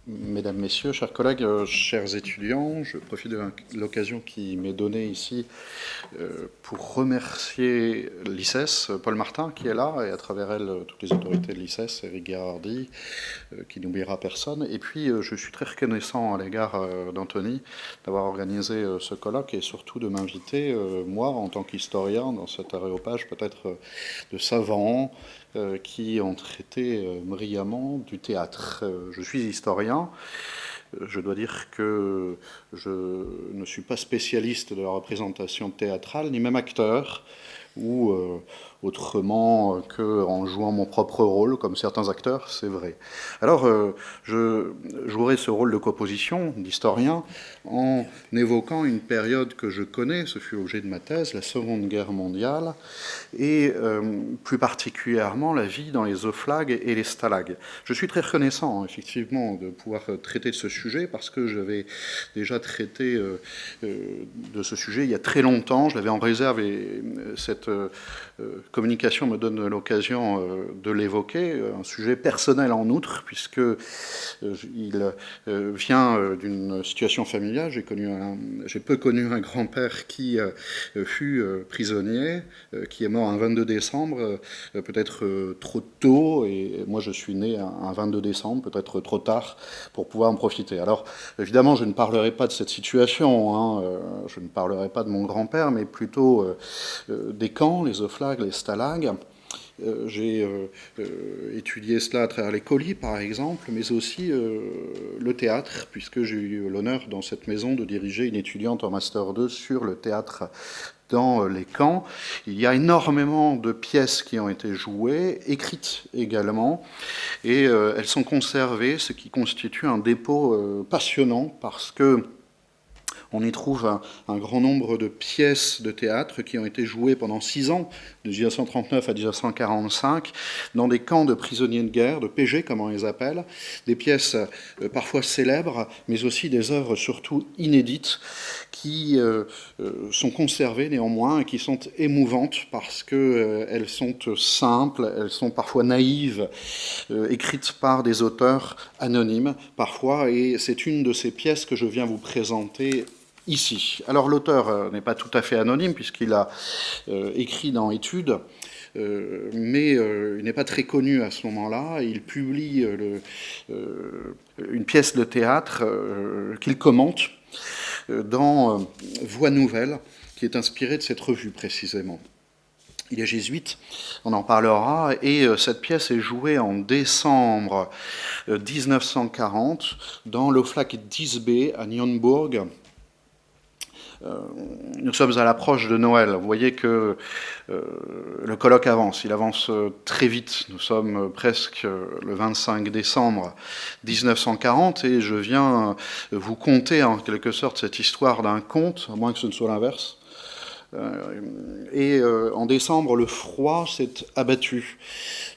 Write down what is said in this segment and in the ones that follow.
Mesdames, Messieurs, chers collègues, chers étudiants, je profite de l'occasion qui m'est donnée ici pour remercier l'ICES, Paul Martin qui est là, et à travers elle toutes les autorités de l'ICES, Eric Gherardi, qui n'oubliera personne. Et puis je suis très reconnaissant à l'égard d'Anthony d'avoir organisé ce colloque et surtout de m'inviter, moi, en tant qu'historien, dans cet aréopage peut-être de savants, qui ont traité brillamment du théâtre. Je suis historien. Je dois dire que je ne suis pas spécialiste de la représentation théâtrale, ni même acteur, ou autrement qu'en jouant mon propre rôle, comme certains acteurs, c'est vrai. Alors, je jouerai ce rôle de composition, d'historien, en évoquant une période que je connais, ce fut l'objet de ma thèse, la Seconde Guerre mondiale, et plus particulièrement la vie dans les oflags et les stalags. Je suis très reconnaissant, effectivement, de pouvoir traiter de ce sujet, parce que j'avais déjà traité de ce sujet il y a très longtemps, je l'avais en réserve, et cette communication me donne l'occasion de l'évoquer, un sujet personnel en outre, puisque il vient d'une situation familiale. J'ai peu connu un grand-père qui fut prisonnier, qui est mort un 22 décembre, peut-être trop tôt, et moi je suis né un 22 décembre, peut-être trop tard, pour pouvoir en profiter. Alors évidemment, je ne parlerai pas de cette situation, hein, je ne parlerai pas de mon grand-père, mais plutôt des camps, les oflags, les stalags. J'ai étudié cela à travers les colis, par exemple, mais aussi le théâtre, puisque j'ai eu l'honneur dans cette maison de diriger une étudiante en Master 2 sur le théâtre dans les camps. Il y a énormément de pièces qui ont été jouées, écrites également, et elles sont conservées, ce qui constitue un dépôt passionnant, parce que on y trouve un grand nombre de pièces de théâtre qui ont été jouées pendant 6 ans, de 1939 à 1945, dans des camps de prisonniers de guerre, de PG comme on les appelle, des pièces parfois célèbres, mais aussi des œuvres surtout inédites, qui sont conservées néanmoins et qui sont émouvantes parce qu'elles sont simples, elles sont parfois naïves, écrites par des auteurs anonymes parfois, et c'est une de ces pièces que je viens vous présenter ici. Alors l'auteur n'est pas tout à fait anonyme puisqu'il a écrit dans Études, mais il n'est pas très connu à ce moment-là. Il publie une pièce de théâtre qu'il commente dans Voix Nouvelle, qui est inspirée de cette revue précisément. Il est jésuite, on en parlera, et cette pièce est jouée en décembre 1940 dans l'Oflag d'Isbé à Nürnberg. Nous sommes à l'approche de Noël. Vous voyez que le colloque avance. Il avance très vite. Nous sommes presque le 25 décembre 1940 et je viens vous conter en quelque sorte cette histoire d'un conte, à moins que ce ne soit l'inverse. En décembre, le froid s'est abattu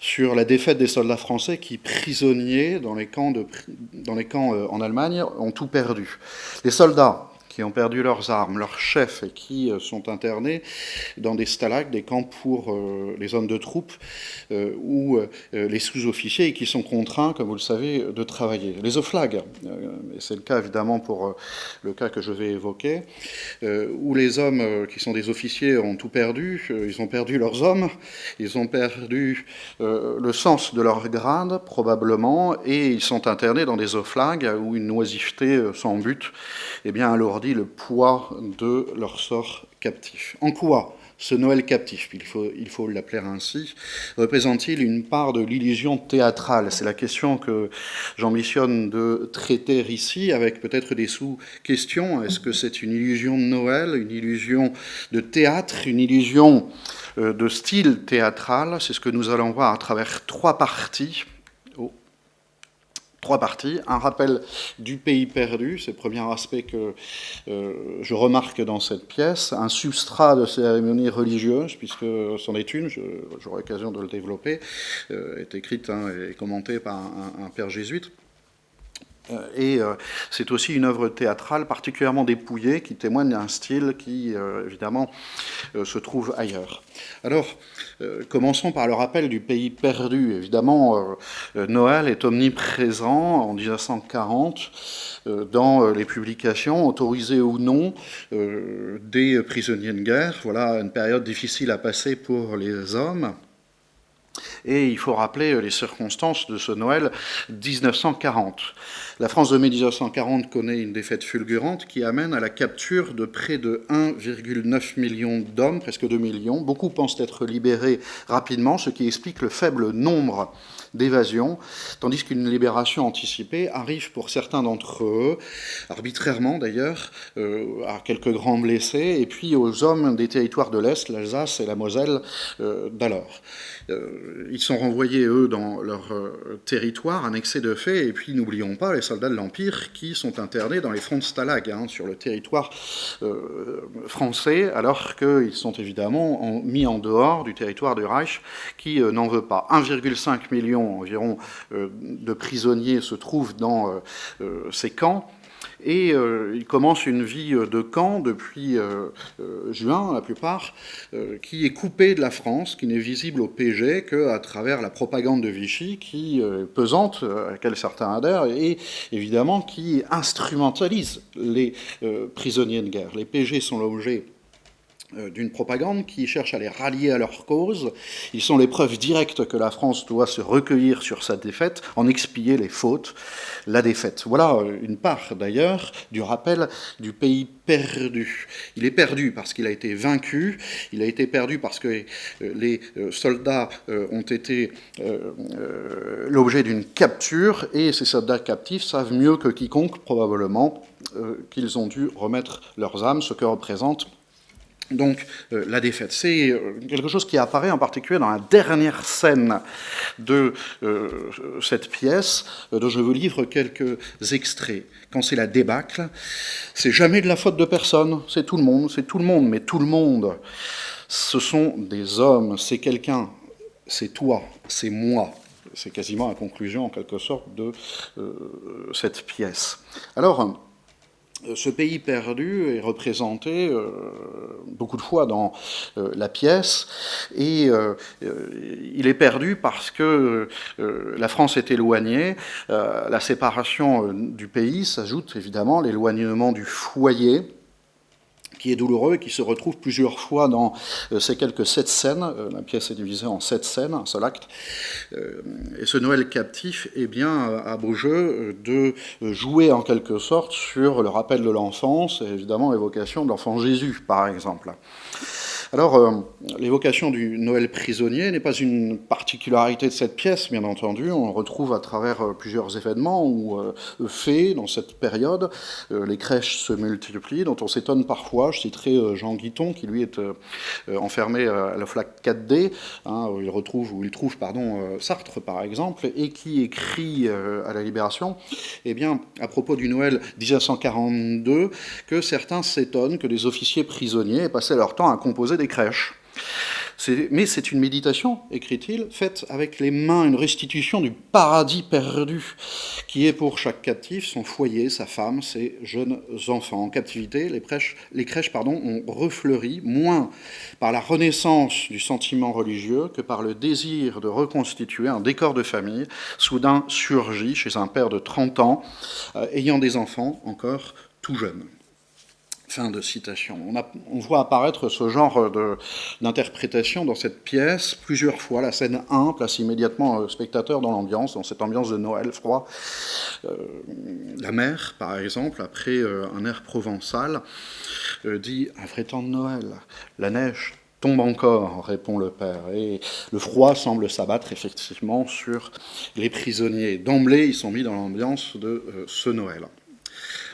sur la défaite des soldats français qui, prisonniers dans les camps en Allemagne, ont tout perdu. Les soldats qui ont perdu leurs armes, leurs chefs, et qui sont internés dans des stalags, des camps pour les hommes de troupes ou les sous-officiers, et qui sont contraints, comme vous le savez, de travailler. Les oflags, et c'est le cas évidemment pour le cas que je vais évoquer, où les hommes qui sont des officiers ont tout perdu, ils ont perdu leurs hommes, ils ont perdu le sens de leur grade, probablement, et ils sont internés dans des oflags où une oisiveté sans but, eh bien, alourdit le poids de leur sort captif. En quoi ce Noël captif, il faut l'appeler ainsi, représente-t-il une part de l'illusion théâtrale? C'est la question que j'ambitionne de traiter ici, avec peut-être des sous-questions. Est-ce que c'est une illusion de Noël, une illusion de théâtre, une illusion de style théâtral? C'est ce que nous allons voir à travers trois parties. Un rappel du pays perdu, c'est le premier aspect que je remarque dans cette pièce, un substrat de cérémonie religieuse, puisque c'en est une, j'aurai l'occasion de le développer, est écrite et commentée par un père jésuite. Et c'est aussi une œuvre théâtrale particulièrement dépouillée qui témoigne d'un style qui, évidemment, se trouve ailleurs. Alors, commençons par le rappel du pays perdu. Évidemment, Noël est omniprésent en 1940 dans les publications, autorisées ou non, des prisonniers de guerre. Voilà une période difficile à passer pour les hommes. Et il faut rappeler les circonstances de ce Noël 1940. La France de mai 1940 connaît une défaite fulgurante qui amène à la capture de près de 1,9 million d'hommes, presque 2 millions. Beaucoup pensent être libérés rapidement, ce qui explique le faible nombre d'évasions, tandis qu'une libération anticipée arrive pour certains d'entre eux, arbitrairement d'ailleurs, à quelques grands blessés, et puis aux hommes des territoires de l'Est, l'Alsace et la Moselle d'alors. Ils sont renvoyés, eux, dans leur territoire, annexés de fait, et puis n'oublions pas les soldats de l'Empire qui sont internés dans les fronts de Stalag, sur le territoire français, alors qu'ils sont évidemment mis en dehors du territoire du Reich, qui n'en veut pas. 1,5 million environ de prisonniers se trouvent dans ces camps, et ils commencent une vie de camp depuis juin, la plupart, qui est coupée de la France, qui n'est visible au PG qu'à travers la propagande de Vichy, qui est pesante, à laquelle certains adhèrent, et évidemment qui instrumentalise les prisonniers de guerre. Les PG sont l'objet d'une propagande qui cherche à les rallier à leur cause. Ils sont les preuves directes que la France doit se recueillir sur sa défaite, en expier les fautes, la défaite. Voilà une part d'ailleurs du rappel du pays perdu. Il est perdu parce qu'il a été vaincu, il a été perdu parce que les soldats ont été l'objet d'une capture, et ces soldats captifs savent mieux que quiconque probablement qu'ils ont dû remettre leurs âmes, ce que représente donc la défaite. C'est quelque chose qui apparaît en particulier dans la dernière scène de cette pièce, dont je vous livre quelques extraits. Quand c'est la débâcle, c'est jamais de la faute de personne, c'est tout le monde, mais tout le monde, ce sont des hommes, c'est quelqu'un, c'est toi, c'est moi. C'est quasiment la conclusion, en quelque sorte, de cette pièce. Alors, ce pays perdu est représenté beaucoup de fois dans la pièce, et il est perdu parce que la France est éloignée. La séparation du pays s'ajoute évidemment l'éloignement du foyer, qui est douloureux et qui se retrouve plusieurs fois dans ces quelques 7 scènes. La pièce est divisée en 7 scènes, un seul acte. Et ce Noël captif, eh bien, a beau jeu de jouer en quelque sorte sur le rappel de l'enfance, et évidemment l'évocation de l'enfant Jésus, par exemple. Alors, l'évocation du Noël prisonnier n'est pas une particularité de cette pièce, bien entendu. On le retrouve à travers plusieurs événements ou faits dans cette période. Les crèches se multiplient, dont on s'étonne parfois. Je citerai Jean Guiton, qui lui est enfermé à la flaque 4D, où il trouve Sartre, par exemple, et qui écrit à la Libération, eh bien, à propos du Noël 1942, que certains s'étonnent que des officiers prisonniers aient passé leur temps à composer des crèches. Mais c'est une méditation, écrit-il, faite avec les mains, une restitution du paradis perdu, qui est pour chaque captif son foyer, sa femme, ses jeunes enfants. En captivité, les crèches ont refleuri, moins par la renaissance du sentiment religieux que par le désir de reconstituer un décor de famille, soudain surgi chez un père de 30 ans, ayant des enfants encore tout jeunes. Fin de citation. On voit apparaître ce genre d'interprétation dans cette pièce plusieurs fois. La scène 1 place immédiatement le spectateur dans cette ambiance de Noël froid. La mère, par exemple, après un air provençal, dit « Un vrai temps de Noël, la neige tombe encore », répond le père, et le froid semble s'abattre effectivement sur les prisonniers. D'emblée, ils sont mis dans l'ambiance de ce Noël.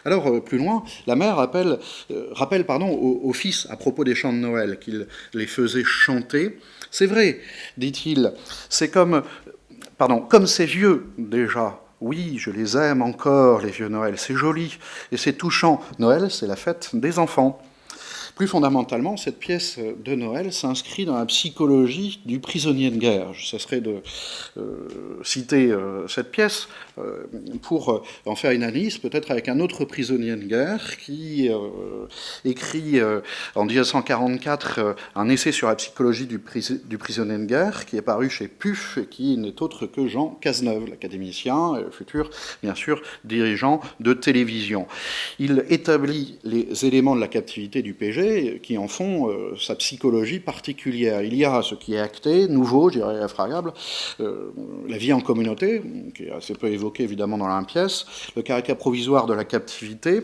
Alors, plus loin, la mère rappelle au fils, à propos des chants de Noël, qu'il les faisait chanter. C'est vrai, dit-il, c'est comme c'est vieux déjà. Oui, je les aime encore, les vieux Noël, c'est joli et c'est touchant. Noël, c'est la fête des enfants. Plus fondamentalement, cette pièce de Noël s'inscrit dans la psychologie du prisonnier de guerre. Je cesserai de citer cette pièce pour en faire une analyse, peut-être avec un autre prisonnier de guerre qui écrit en 1944 un essai sur la psychologie du prisonnier de guerre, qui est paru chez PUF et qui n'est autre que Jean Cazeneuve, l'académicien, futur, bien sûr, dirigeant de télévision. Il établit les éléments de la captivité du PG qui en font sa psychologie particulière. Il y a ce qui est acté, nouveau, je dirais effrayable, la vie en communauté, qui est assez peu évoquée évidemment dans la pièce, le caractère provisoire de la captivité.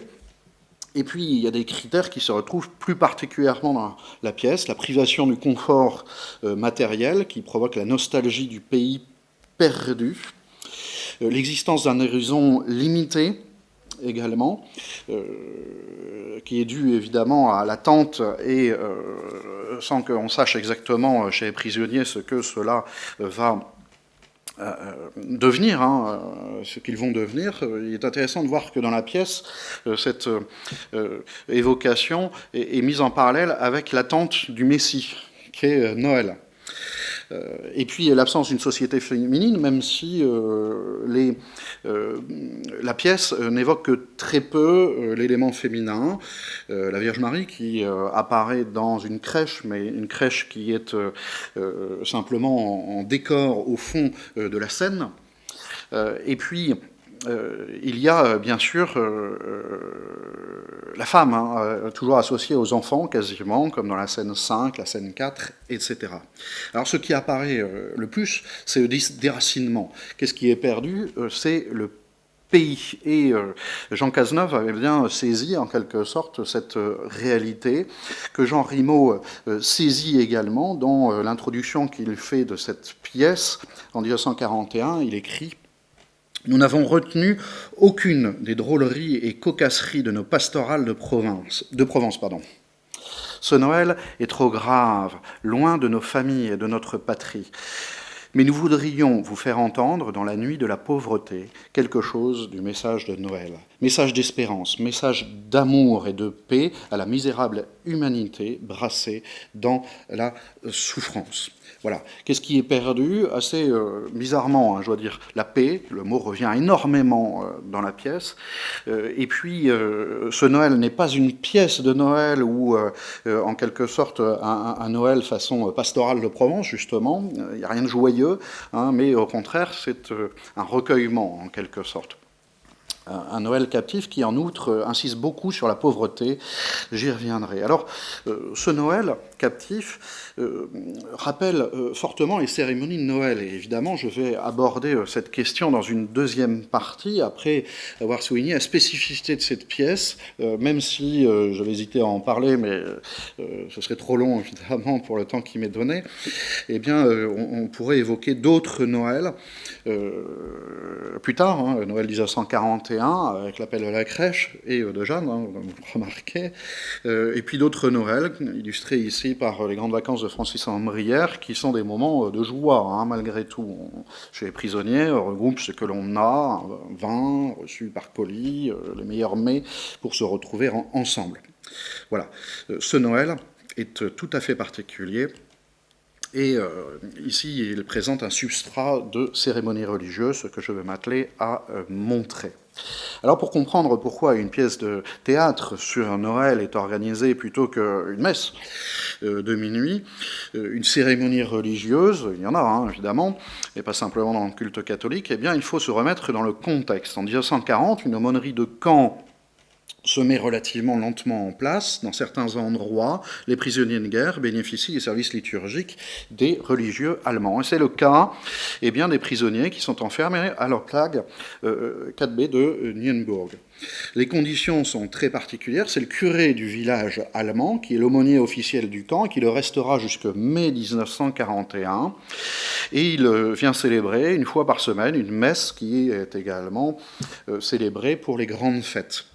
Et puis, il y a des critères qui se retrouvent plus particulièrement dans la pièce, la privation du confort matériel qui provoque la nostalgie du pays perdu, l'existence d'un horizon limité également, qui est dû évidemment à l'attente et sans qu'on sache exactement chez les prisonniers ce que cela va devenir, ce qu'ils vont devenir. Il est intéressant de voir que dans la pièce, cette évocation est mise en parallèle avec l'attente du Messie, qui est Noël. Et puis l'absence d'une société féminine, même si la pièce n'évoque que très peu l'élément féminin. La Vierge Marie qui apparaît dans une crèche, mais une crèche qui est simplement en décor au fond de la scène. Et puis il y a bien sûr la femme, toujours associée aux enfants quasiment, comme dans la scène 5, la scène 4, etc. Alors ce qui apparaît le plus, c'est le déracinement. Qu'est-ce qui est perdu? C'est le pays. Et Jean Cazeneuve avait bien saisi en quelque sorte cette réalité que Jean Rimaud saisit également dans l'introduction qu'il fait de cette pièce. En 1941, il écrit: nous n'avons retenu aucune des drôleries et cocasseries de nos pastorales de Provence. Ce Noël est trop grave, loin de nos familles et de notre patrie. Mais nous voudrions vous faire entendre, dans la nuit de la pauvreté, quelque chose du message de Noël. Message d'espérance, message d'amour et de paix à la misérable humanité brassée dans la souffrance. Voilà. Qu'est-ce qui est perdu? Assez bizarrement, je dois dire, la paix. Le mot revient énormément dans la pièce. Et puis, ce Noël n'est pas une pièce de Noël ou, en quelque sorte, un Noël façon pastorale de Provence, justement. Il n'y a rien de joyeux, mais au contraire, c'est un recueillement, en quelque sorte. Un Noël captif qui, en outre, insiste beaucoup sur la pauvreté. J'y reviendrai. Alors, ce Noël captif rappelle fortement les cérémonies de Noël. Et évidemment, je vais aborder cette question dans une deuxième partie, après avoir souligné la spécificité de cette pièce, même si je vais hésiter à en parler, mais ce serait trop long, évidemment, pour le temps qui m'est donné. Eh bien, on pourrait évoquer d'autres Noëls plus tard, Noël 1941, avec l'appel à la crèche, et de Jeanne, comme vous le remarquez, et puis d'autres Noëls, illustrés ici par les grandes vacances de Francis Hambrière, qui sont des moments de joie, malgré tout. Chez les prisonniers, on regroupe ce que l'on a, un vin reçu par colis, les meilleurs mets, pour se retrouver ensemble. Voilà. Ce Noël est tout à fait particulier. Et ici, il présente un substrat de cérémonie religieuse, ce que je vais m'atteler à montrer. Alors, pour comprendre pourquoi une pièce de théâtre sur Noël est organisée plutôt qu'une messe de minuit, une cérémonie religieuse, il y en a évidemment, et pas simplement dans le culte catholique, eh bien, il faut se remettre dans le contexte. En 1940, une aumônerie de Caen se met relativement lentement en place. Dans certains endroits, les prisonniers de guerre bénéficient des services liturgiques des religieux allemands. Et c'est le cas des prisonniers qui sont enfermés à l'Opplag 4B de Nienburg. Les conditions sont très particulières. C'est le curé du village allemand qui est l'aumônier officiel du camp, qui le restera jusqu'à mai 1941. Et il vient célébrer une fois par semaine une messe qui est également célébrée pour les grandes fêtes.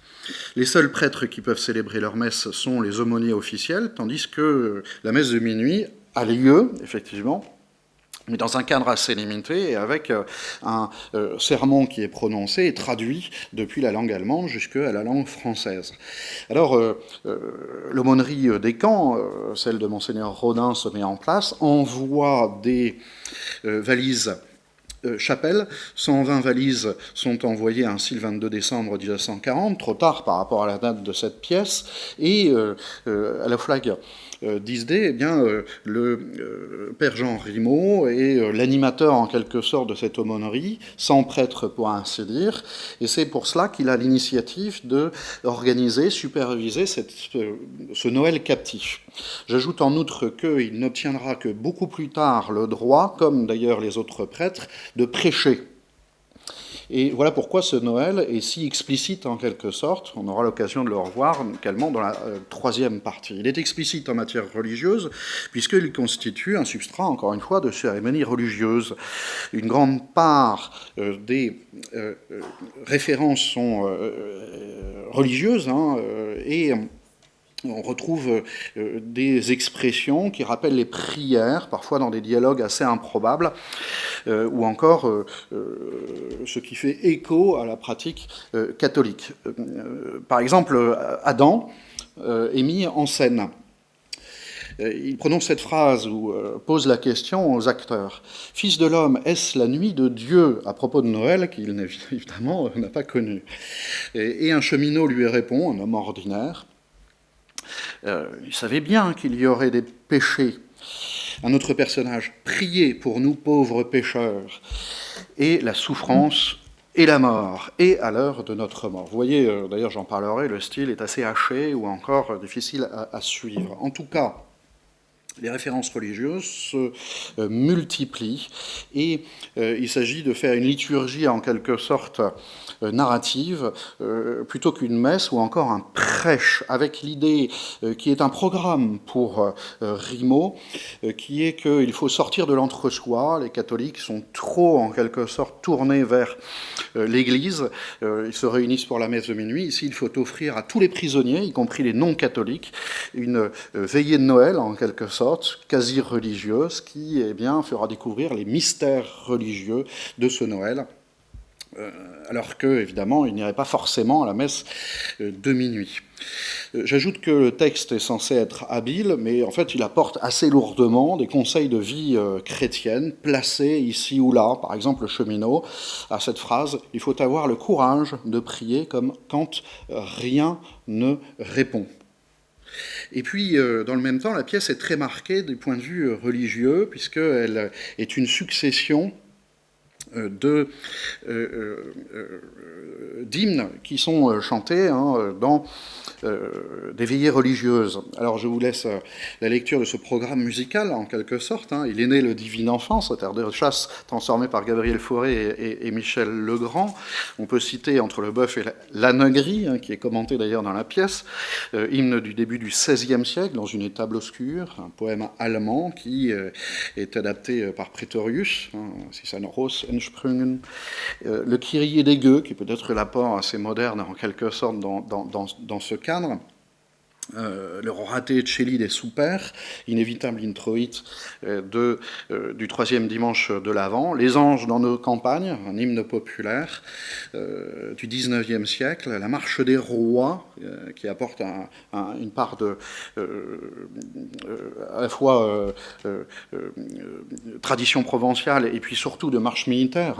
Les seuls prêtres qui peuvent célébrer leur messe sont les aumôniers officiels, tandis que la messe de minuit a lieu, effectivement, mais dans un cadre assez limité et avec un sermon qui est prononcé et traduit depuis la langue allemande jusqu'à la langue française. Alors, l'aumônerie des camps, celle de Monseigneur Rodin, se met en place, envoie des valises chapelle. 120 valises sont envoyées ainsi le 22 décembre 1940, trop tard par rapport à la date de cette pièce, et à la flag d'Isdé, eh bien, le père Jean Rimaud est l'animateur en quelque sorte de cette aumônerie, sans prêtre pour ainsi dire, et c'est pour cela qu'il a l'initiative d'organiser, superviser ce Noël captif. J'ajoute en outre qu'il n'obtiendra que beaucoup plus tard le droit, comme d'ailleurs les autres prêtres, de prêcher. Et voilà pourquoi ce Noël est si explicite en quelque sorte. On aura l'occasion de le revoir également dans la troisième partie. Il est explicite en matière religieuse puisqu'il constitue un substrat, encore une fois, de cérémonies religieuses. Une grande part des références sont religieuses et on retrouve des expressions qui rappellent les prières, parfois dans des dialogues assez improbables, ou encore ce qui fait écho à la pratique catholique. Par exemple, Adam est mis en scène. Il prononce cette phrase ou pose la question aux acteurs. « Fils de l'homme, est-ce la nuit de Dieu ?» à propos de Noël, qu'il évidemment n'a pas connu. Et un cheminot lui répond, un homme ordinaire. Il savait bien qu'il y aurait des péchés. Un autre personnage, priez pour nous pauvres pécheurs, et la souffrance et la mort, et à l'heure de notre mort. Vous voyez, d'ailleurs j'en parlerai, le style est assez haché ou encore difficile à suivre. En tout cas, les références religieuses se multiplient et il s'agit de faire une liturgie en quelque sorte narrative plutôt qu'une messe ou encore un prêche, avec l'idée qui est un programme pour Rimaud, qui est qu'il faut sortir de l'entre-soi. Les catholiques sont trop en quelque sorte tournés vers l'Église. Ils se réunissent pour la messe de minuit. Ici, il faut offrir à tous les prisonniers, y compris les non-catholiques, une veillée de Noël en quelque sorte, quasi religieuse, qui eh bien, fera découvrir les mystères religieux de ce Noël, alors que, évidemment, il n'irait pas forcément à la messe de minuit. J'ajoute que le texte est censé être habile, mais en fait, il apporte assez lourdement des conseils de vie chrétienne, placés ici ou là. Par exemple, le cheminot a cette phrase « Il faut avoir le courage de prier comme quand rien ne répond ». Et puis, dans le même temps, la pièce est très marquée du point de vue religieux, puisqu'elle est une succession d'hymnes qui sont chantés dans des veillées religieuses. Alors je vous laisse la lecture de ce programme musical en quelque sorte. Il est né le Divine Enfance, cette air de chasse transformée par Gabriel Fauré et Michel Legrand. On peut citer Entre le bœuf et l'ânegrie, qui est commenté d'ailleurs dans la pièce, hymne du début du XVIe siècle, dans une étable obscure, un poème allemand qui est adapté par Praetorius, Cisanos Entsprungen, le Kyrie des gueux, qui peut être l'apport assez moderne en quelque sorte dans ce cadre, le Rorate Celi des Soupers, inévitable introïte du troisième dimanche de l'Avent, Les anges dans nos campagnes, un hymne populaire du XIXe siècle, La marche des rois, qui apporte une part de à la fois tradition provinciale et puis surtout de marche militaire,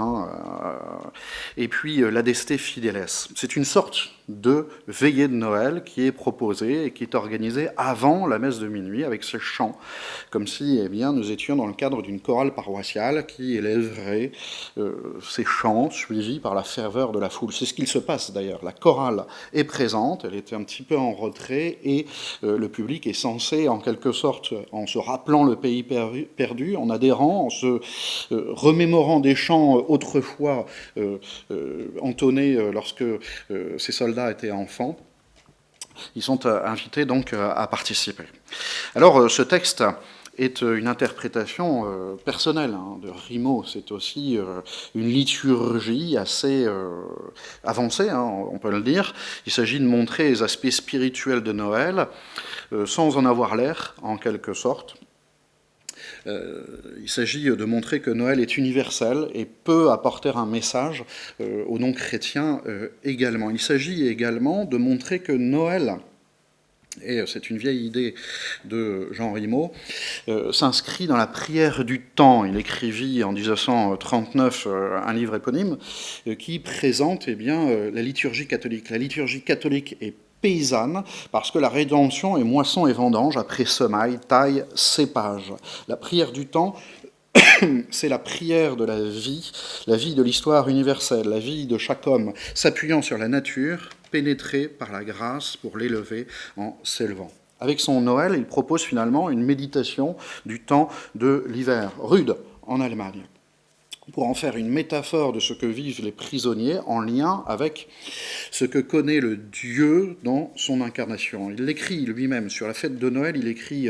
et puis l'Adeste Fideles. C'est une sorte de veillée de Noël qui est proposée et qui est organisée avant la messe de minuit avec ces chants, comme si nous étions dans le cadre d'une chorale paroissiale qui élèverait ces chants suivis par la ferveur de la foule. C'est ce qu'il se passe d'ailleurs. La chorale est présente, elle est un petit peu en retrait et le public est censé, en quelque sorte, en se rappelant le pays perdu, en adhérant, en se remémorant des chants autrefois entonnés lorsque ces soldats étaient enfants, ils sont invités donc à participer. Alors ce texte est une interprétation personnelle de Rimaud. C'est aussi une liturgie assez avancée, on peut le dire. Il s'agit de montrer les aspects spirituels de Noël sans en avoir l'air, en quelque sorte. Il s'agit de montrer que Noël est universel et peut apporter un message aux non-chrétiens également. Il s'agit également de montrer que Noël, et c'est une vieille idée de Jean Rimaud, s'inscrit dans la prière du temps. Il écrivit en 1939 un livre éponyme qui présente la liturgie catholique. La liturgie catholique est paysanne, parce que la rédemption est moisson et vendange, après semaille, taille, cépage. La prière du temps, c'est la prière de la vie de l'histoire universelle, la vie de chaque homme, s'appuyant sur la nature, pénétré par la grâce pour l'élever en s'élevant. Avec son Noël, il propose finalement une méditation du temps de l'hiver, rude en Allemagne, pour en faire une métaphore de ce que vivent les prisonniers en lien avec ce que connaît le Dieu dans son incarnation. Il l'écrit lui-même sur la fête de Noël, il écrit,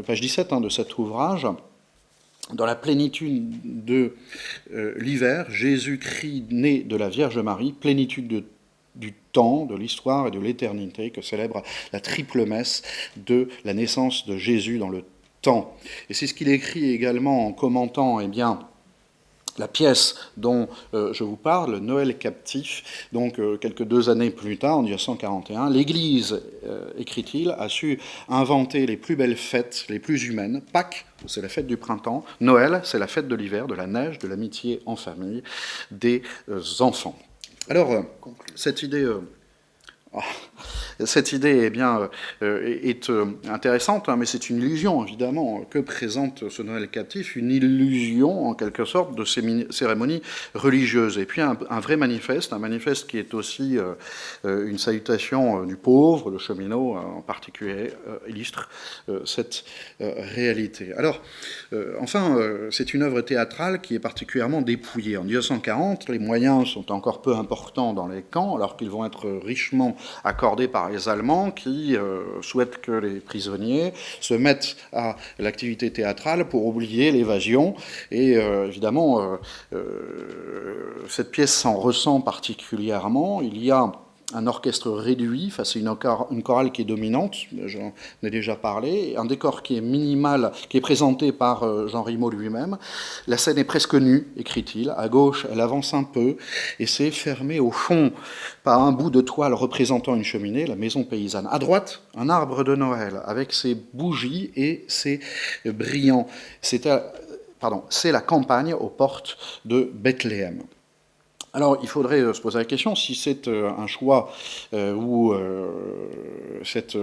page 17 de cet ouvrage, dans la plénitude de l'hiver, Jésus-Christ né de la Vierge Marie, plénitude du temps, de l'histoire et de l'éternité, que célèbre la triple messe de la naissance de Jésus dans le temps. Et c'est ce qu'il écrit également en commentant, la pièce dont je vous parle, Noël captif, donc quelques 2 années plus tard, en 1941, l'Église, écrit-il, a su inventer les plus belles fêtes, les plus humaines. Pâques, c'est la fête du printemps. Noël, c'est la fête de l'hiver, de la neige, de l'amitié en famille, des enfants. Alors, cette idée... Cette idée est intéressante, mais c'est une illusion, évidemment. Que présente ce Noël captif? Une illusion, en quelque sorte, de ces cérémonies religieuses. Et puis un vrai manifeste, un manifeste qui est aussi une salutation du pauvre, le cheminot en particulier, illustre cette réalité. Alors, c'est une œuvre théâtrale qui est particulièrement dépouillée. En 1940, les moyens sont encore peu importants dans les camps, alors qu'ils vont être richement accordés par les Allemands qui souhaitent que les prisonniers se mettent à l'activité théâtrale pour oublier l'évasion. Et évidemment, cette pièce s'en ressent particulièrement. Il y a un orchestre réduit face à une chorale qui est dominante, j'en ai déjà parlé, un décor qui est minimal, qui est présenté par Jean Rimaud lui-même. La scène est presque nue, écrit-il. À gauche, elle avance un peu, et c'est fermé au fond par un bout de toile représentant une cheminée, la maison paysanne. À droite, un arbre de Noël, avec ses bougies et ses brillants. C'est la campagne aux portes de Bethléem. Alors, il faudrait se poser la question si c'est un choix où cette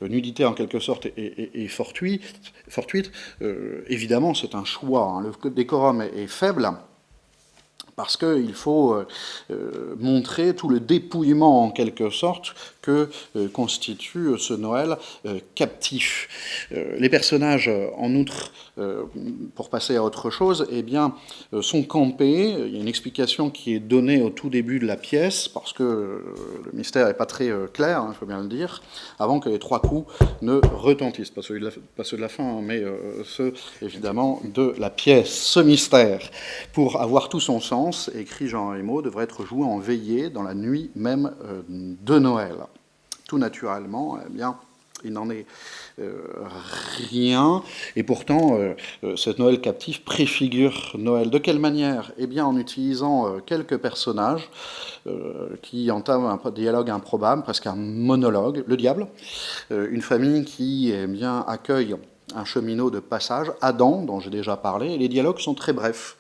nudité, en quelque sorte, est fortuite. Évidemment, c'est un choix. Le décorum est faible, parce qu'il faut montrer tout le dépouillement, en quelque sorte, que constitue ce Noël captif. Les personnages, en outre, pour passer à autre chose, sont campés. Il y a une explication qui est donnée au tout début de la pièce, parce que le mystère n'est pas très clair, il faut bien le dire, avant que les 3 coups ne retentissent. Pas ceux de la fin, mais ceux, évidemment, de la pièce. Ce mystère, pour avoir tout son sens, écrit Jean Rimaud, devrait être joué en veillée dans la nuit même de Noël. Tout naturellement, il n'en est rien, et pourtant, cette Noël captif préfigure Noël. De quelle manière? En utilisant quelques personnages qui entament un dialogue improbable, presque un monologue. Le diable, une famille qui accueille un cheminot de passage, Adam, dont j'ai déjà parlé, et les dialogues sont très brefs,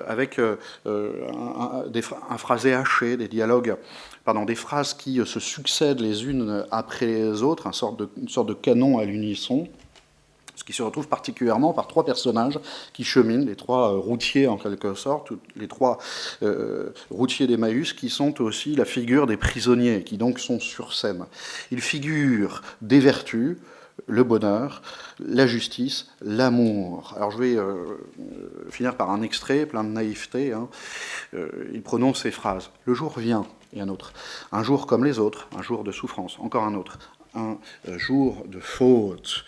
avec un phrasé haché, des phrases qui se succèdent les unes après les autres, une sorte de canon à l'unisson, ce qui se retrouve particulièrement par 3 personnages qui cheminent, les 3 routiers en quelque sorte, les 3 routiers d'Emmaüs, qui sont aussi la figure des prisonniers, qui donc sont sur scène. Ils figurent des vertus, le bonheur, la justice, l'amour. Alors je vais finir par un extrait plein de naïveté. Il prononce ces phrases. Le jour vient, et un autre. Un jour comme les autres, un jour de souffrance. Encore un autre. Un jour de faute.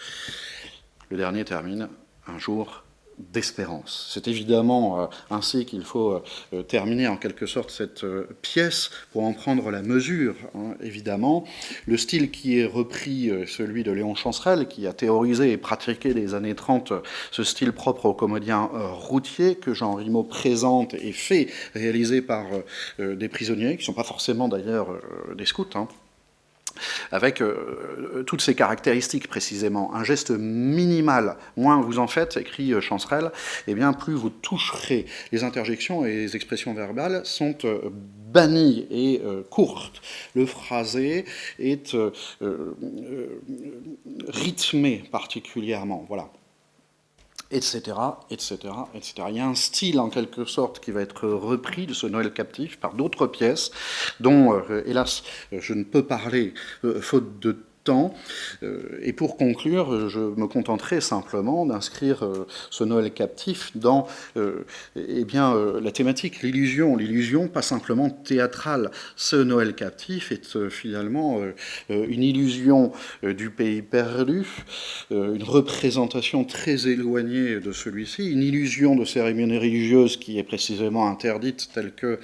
Le dernier termine. Un jour d'espérance. C'est évidemment ainsi qu'il faut terminer en quelque sorte cette pièce pour en prendre la mesure, hein, évidemment. Le style qui est repris, celui de Léon Chancerelle, qui a théorisé et pratiqué des années 30 ce style propre aux comédiens routiers que Jean Rimaud présente et fait réaliser par des prisonniers, qui ne sont pas forcément d'ailleurs des scouts, hein, avec toutes ces caractéristiques précisément. Un geste minimal, moins vous en faites, écrit Chancerelle, et bien plus vous toucherez. Les interjections et les expressions verbales sont bannies et courtes. Le phrasé est rythmé particulièrement. Voilà. Etc., etc., etc. Il y a un style, en quelque sorte, qui va être repris de ce Noël captif par d'autres pièces, dont, hélas, je ne peux parler, faute de temps. Et pour conclure, je me contenterai simplement d'inscrire ce Noël captif dans la thématique, l'illusion pas simplement théâtrale. Ce Noël captif est finalement une illusion du pays perdu, une représentation très éloignée de celui-ci, une illusion de cérémonie religieuse qui est précisément interdite, telle que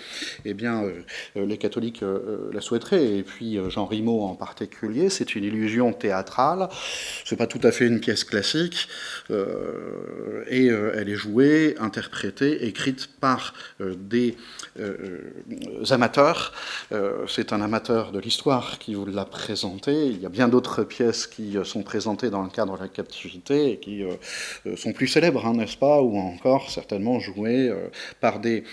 les catholiques la souhaiteraient, et puis Jean Rimaud en particulier. C'est une illusion théâtrale, c'est pas tout à fait une pièce classique, et elle est jouée, interprétée, écrite par des amateurs. C'est un amateur de l'histoire qui vous l'a présenté. Il y a bien d'autres pièces qui sont présentées dans le cadre de la captivité et qui sont plus célèbres, hein, n'est-ce pas, ou encore certainement jouées par des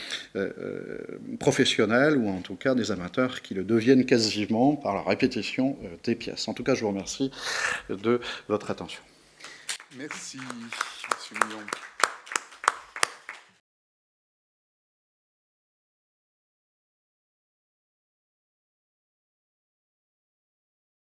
professionnels ou en tout cas des amateurs qui le deviennent quasiment par la répétition des pièces. En tout cas, je vous remercie de votre attention. Merci, M. Millon.